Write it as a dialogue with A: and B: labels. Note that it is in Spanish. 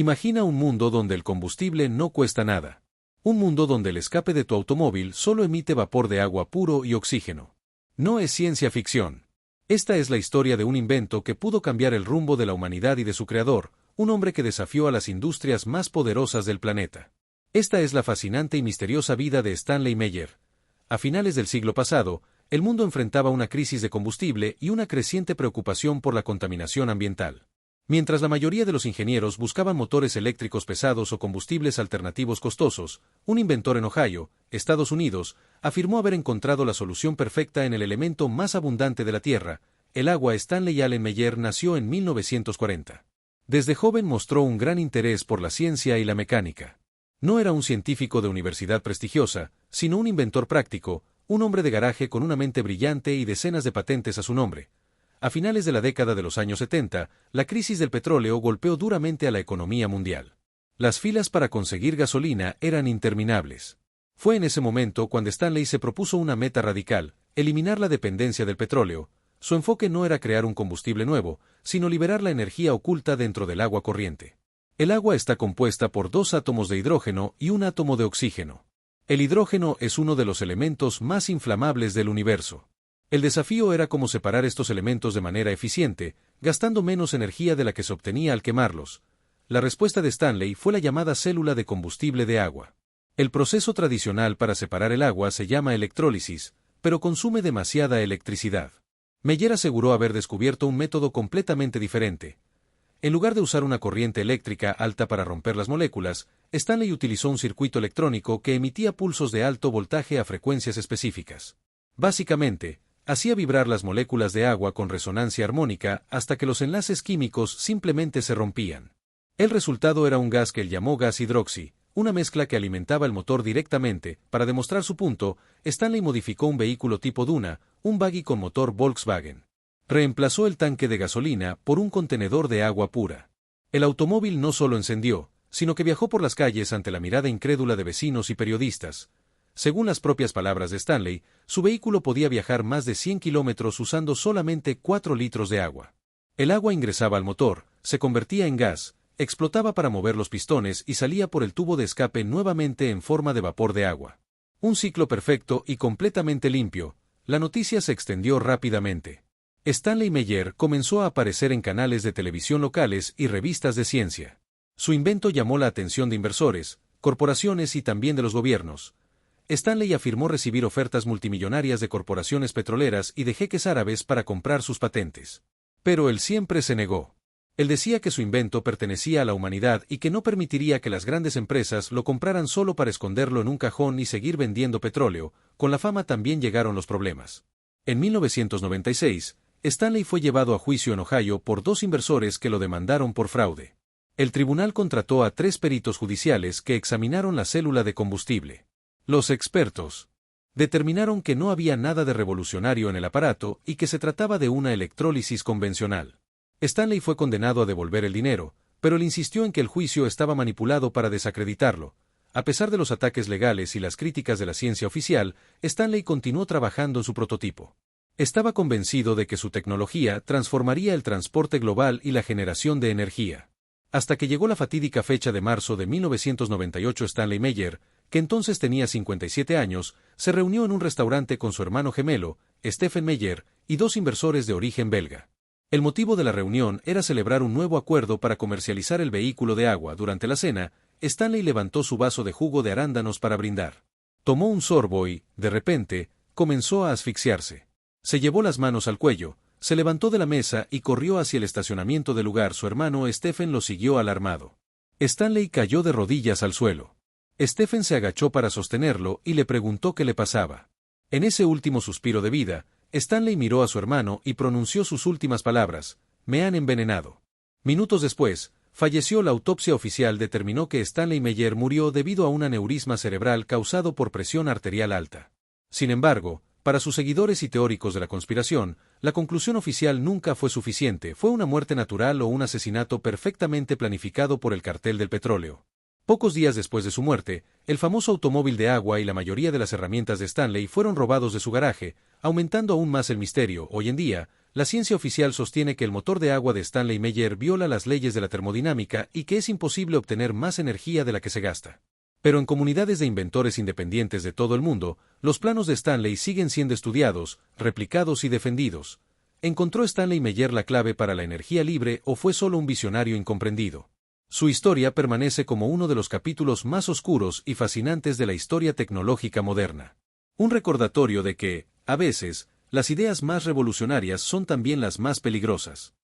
A: Imagina un mundo donde el combustible no cuesta nada. Un mundo donde el escape de tu automóvil solo emite vapor de agua puro y oxígeno. No es ciencia ficción. Esta es la historia de un invento que pudo cambiar el rumbo de la humanidad y de su creador, un hombre que desafió a las industrias más poderosas del planeta. Esta es la fascinante y misteriosa vida de Stanley Meyer. A finales del siglo pasado, el mundo enfrentaba una crisis de combustible y una creciente preocupación por la contaminación ambiental. Mientras la mayoría de los ingenieros buscaban motores eléctricos pesados o combustibles alternativos costosos, un inventor en Ohio, Estados Unidos, afirmó haber encontrado la solución perfecta en el elemento más abundante de la Tierra, el agua. Stanley Allen Meyer nació en 1940. Desde joven mostró un gran interés por la ciencia y la mecánica. No era un científico de universidad prestigiosa, sino un inventor práctico, un hombre de garaje con una mente brillante y decenas de patentes a su nombre. A finales de la década de los años 70, la crisis del petróleo golpeó duramente a la economía mundial. Las filas para conseguir gasolina eran interminables. Fue en ese momento cuando Stanley se propuso una meta radical: eliminar la dependencia del petróleo. Su enfoque no era crear un combustible nuevo, sino liberar la energía oculta dentro del agua corriente. El agua está compuesta por 2 átomos de hidrógeno y un átomo de oxígeno. El hidrógeno es uno de los elementos más inflamables del universo. El desafío era cómo separar estos elementos de manera eficiente, gastando menos energía de la que se obtenía al quemarlos. La respuesta de Stanley fue la llamada célula de combustible de agua. El proceso tradicional para separar el agua se llama electrólisis, pero consume demasiada electricidad. Meyer aseguró haber descubierto un método completamente diferente. En lugar de usar una corriente eléctrica alta para romper las moléculas, Stanley utilizó un circuito electrónico que emitía pulsos de alto voltaje a frecuencias específicas. Básicamente, hacía vibrar las moléculas de agua con resonancia armónica hasta que los enlaces químicos simplemente se rompían. El resultado era un gas que él llamó gas hidroxi, una mezcla que alimentaba el motor directamente. Para demostrar su punto, Stanley modificó un vehículo tipo Duna, un buggy con motor Volkswagen. Reemplazó el tanque de gasolina por un contenedor de agua pura. El automóvil no solo encendió, sino que viajó por las calles ante la mirada incrédula de vecinos y periodistas. Según las propias palabras de Stanley, su vehículo podía viajar más de 100 kilómetros usando solamente 4 litros de agua. El agua ingresaba al motor, se convertía en gas, explotaba para mover los pistones y salía por el tubo de escape nuevamente en forma de vapor de agua. Un ciclo perfecto y completamente limpio. La noticia se extendió rápidamente. Stanley Meyer comenzó a aparecer en canales de televisión locales y revistas de ciencia. Su invento llamó la atención de inversores, corporaciones y también de los gobiernos. Stanley afirmó recibir ofertas multimillonarias de corporaciones petroleras y de jeques árabes para comprar sus patentes. Pero él siempre se negó. Él decía que su invento pertenecía a la humanidad y que no permitiría que las grandes empresas lo compraran solo para esconderlo en un cajón y seguir vendiendo petróleo. Con la fama también llegaron los problemas. En 1996, Stanley fue llevado a juicio en Ohio por 2 inversores que lo demandaron por fraude. El tribunal contrató a 3 peritos judiciales que examinaron la célula de combustible. Los expertos determinaron que no había nada de revolucionario en el aparato y que se trataba de una electrólisis convencional. Stanley fue condenado a devolver el dinero, pero él insistió en que el juicio estaba manipulado para desacreditarlo. A pesar de los ataques legales y las críticas de la ciencia oficial, Stanley continuó trabajando en su prototipo. Estaba convencido de que su tecnología transformaría el transporte global y la generación de energía. Hasta que llegó la fatídica fecha de marzo de 1998, Stanley Meyer, que entonces tenía 57 años, se reunió en un restaurante con su hermano gemelo, Stephen Meyer, y 2 inversores de origen belga. El motivo de la reunión era celebrar un nuevo acuerdo para comercializar el vehículo de agua. Durante la cena, Stanley levantó su vaso de jugo de arándanos para brindar. Tomó un sorbo y, de repente, comenzó a asfixiarse. Se llevó las manos al cuello, se levantó de la mesa y corrió hacia el estacionamiento del lugar. Su hermano Stephen lo siguió alarmado. Stanley cayó de rodillas al suelo. Stephen se agachó para sostenerlo y le preguntó qué le pasaba. En ese último suspiro de vida, Stanley miró a su hermano y pronunció sus últimas palabras: «Me han envenenado». Minutos después, falleció. La autopsia oficial determinó que Stanley Meyer murió debido a un aneurisma cerebral causado por presión arterial alta. Sin embargo, para sus seguidores y teóricos de la conspiración, la conclusión oficial nunca fue suficiente. Fue una muerte natural o un asesinato perfectamente planificado por el cartel del petróleo. Pocos días después de su muerte, el famoso automóvil de agua y la mayoría de las herramientas de Stanley fueron robados de su garaje, aumentando aún más el misterio. Hoy en día, la ciencia oficial sostiene que el motor de agua de Stanley Meyer viola las leyes de la termodinámica y que es imposible obtener más energía de la que se gasta. Pero en comunidades de inventores independientes de todo el mundo, los planos de Stanley siguen siendo estudiados, replicados y defendidos. ¿Encontró Stanley Meyer la clave para la energía libre o fue solo un visionario incomprendido? Su historia permanece como uno de los capítulos más oscuros y fascinantes de la historia tecnológica moderna. Un recordatorio de que, a veces, las ideas más revolucionarias son también las más peligrosas.